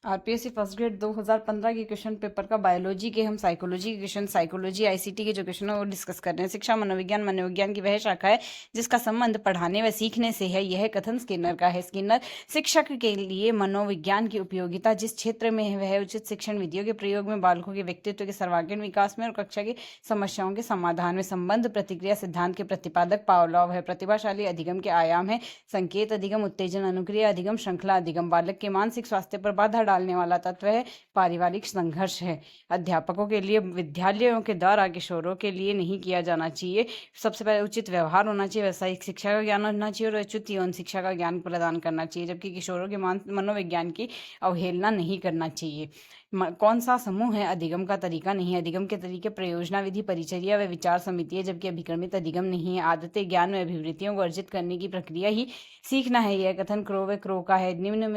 RPSC first grade 2015 के question paper का biology के हम साइकोलॉजी के क्वेश्चन, साइकोलॉजी आईसीटी के जो क्वेश्चन है वो डिस्कस कर रहे हैं। शिक्षा मनोविज्ञान मनोविज्ञान की वह शाखा है जिसका संबंध पढ़ाने व सीखने से है, यह कथन स्किनर का है। स्किनर शिक्षक के लिए मनोविज्ञान की उपयोगिता जिस क्षेत्र में है वह उचित शिक्षण विधियों के प्रयोग में, बालकों के व्यक्तित्व के सर्वांगीण विकास में और कक्षा की समस्याओं के समाधान में। संबंध प्रतिक्रिया सिद्धांत के प्रतिपादक पावलोव है। प्रतिभाशाली अधिगम के आयाम है संकेत अधिगम, उत्तेजन अनुक्रिया अधिगम, श्रृंखला अधिगम। बालक के मानसिक स्वास्थ्य पर बाधा डालने वाला तत्व है पारिवारिक संघर्ष है। अध्यापकों के लिए विद्यालयों के द्वारा किशोरों के लिए नहीं किया जाना चाहिए। सबसे पहले उचित व्यवहार होना चाहिए, व्यावसायिक शिक्षा का ज्ञान होना चाहिए और उचित यौन शिक्षा का ज्ञान प्रदान करना चाहिए, जबकि किशोरों के मनोविज्ञान की अवहेलना नहीं करना चाहिए। कौन सा समूह है? अधिगम का तरीका नहीं है। अधिगम के तरीके प्रयोजना, विधि, परिचर्या व विचार समिति है, जबकि अभिक्रमित अधिगम नहीं है। आदतें, ज्ञान व अभिवृत्तियों को अर्जित करने की प्रक्रिया ही सीखना है। यह कथन क्रो व क्रो का है। निम्न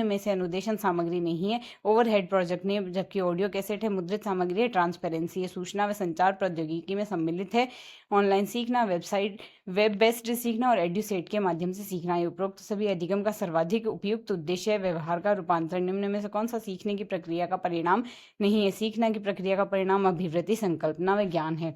में से अनुदेशन सामग्री नहीं है। ओवरहेड प्रोजेक्ट नहीं, जबकि ऑडियो कैसेट है। मुद्रित सामग्री है। ट्रांसपेरेंसी है। सूचना व संचार प्रौद्योगिकी में सम्मिलित है। ऑनलाइन सीखना, वेब बेस्ड सीखना और एड्यूसेट के माध्यम से सीखना है। उपरोक्त सभी अधिगम का सर्वाधिक उपयुक्त उद्देश्य है व्यवहार का रूपांतरण। निम्न में से कौन सा सीखने की प्रक्रिया का परिणाम नहीं है? सीखना की प्रक्रिया का परिणाम अभिवृत्ति, संकल्पना व ज्ञान है,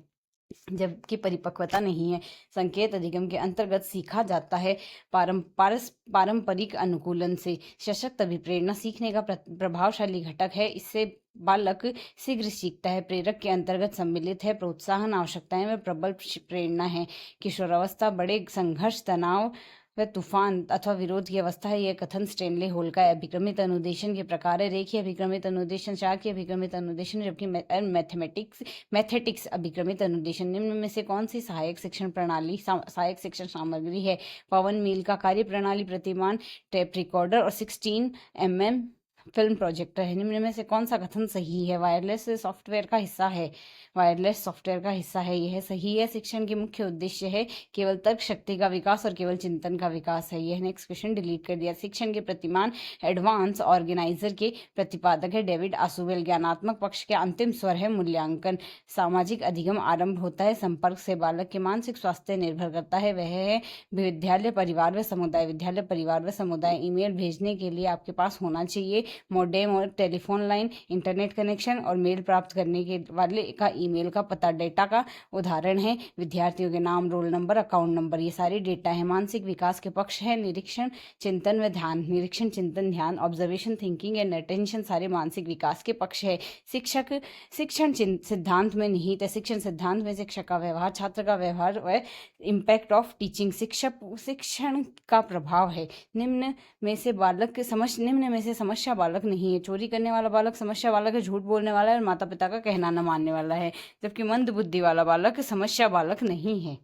जबकि परिपक्वता नहीं है। संकेत अधिगम के अंतर्गत सीखा जाता है पारंपरिक अनुकूलन से। सशक्त अभिप्रेरणा सीखने का प्रभावशाली घटक है। इससे बालक शीघ्र सीखता है। प्रेरक के अंतर्गत सम्मिलित है प्रोत्साहन, आवश्यकताएं में प्रबल प्रेरणा है। किशोरावस्था बड़े संघर्ष, तनाव वह तूफान अथवा विरोध की अवस्था है। यह कथन स्टेनले होल का है। अभिक्रमित अनुदेशन के प्रकार है। रेखीय अभिक्रमित अनुदेशन, शाखीय अभिक्रमित अनुदेशन, जबकि मैथेटिक्स अभिक्रमित अनुदेशन। निम्न में से कौन सी सहायक शिक्षण प्रणाली सहायक शिक्षण सामग्री है? पवन मील का कार्य प्रणाली, प्रतिमान, टेप रिकॉर्डर और 16 mm फिल्म प्रोजेक्टर है। निम्न में से कौन सा कथन सही है? वायरलेस सॉफ्टवेयर का हिस्सा है। वायरलेस सॉफ्टवेयर का हिस्सा है, यह सही है। शिक्षण के मुख्य उद्देश्य है केवल तर्क शक्ति का विकास और केवल चिंतन का विकास है। यह नेक्स्ट क्वेश्चन डिलीट कर दिया। शिक्षण के प्रतिमान एडवांस ऑर्गेनाइजर के प्रतिपादक है डेविड आसुवेल। ज्ञानात्मक पक्ष के अंतिम स्वर है मूल्यांकन। सामाजिक अधिगम आरंभ होता है संपर्क से। बालक के मानसिक स्वास्थ्य निर्भर करता है, वह है विद्यालय, परिवार व समुदाय। विद्यालय, परिवार व समुदाय। ईमेल भेजने के लिए आपके पास होना चाहिए मोडेम और टेलीफोन लाइन, इंटरनेट कनेक्शन और मेल प्राप्त करने के वाले का ईमेल का पता। डेटा का उदाहरण है विद्यार्थियों के नाम, रोल नंबर, अकाउंट नंबर, ये सारे डेटा है। मानसिक विकास के पक्ष है निरीक्षण, चिंतन व ध्यान। निरीक्षण, चिंतन, ध्यान, ऑब्जर्वेशन, थिंकिंग एंड अटेंशन सारे मानसिक विकास के पक्ष है। शिक्षण सिद्धांत में निहित है। शिक्षण सिद्धांत में शिक्षक का व्यवहार, छात्र का व्यवहार व इम्पैक्ट ऑफ टीचिंग शिक्षण का प्रभाव है। निम्न में से समस्या बालक नहीं है। चोरी करने वाला बालक समस्या बालक है। झूठ बोलने वाला है और माता पिता का कहना न मानने वाला है, जबकि मंद बुद्धि वाला बालक समस्या बालक नहीं है।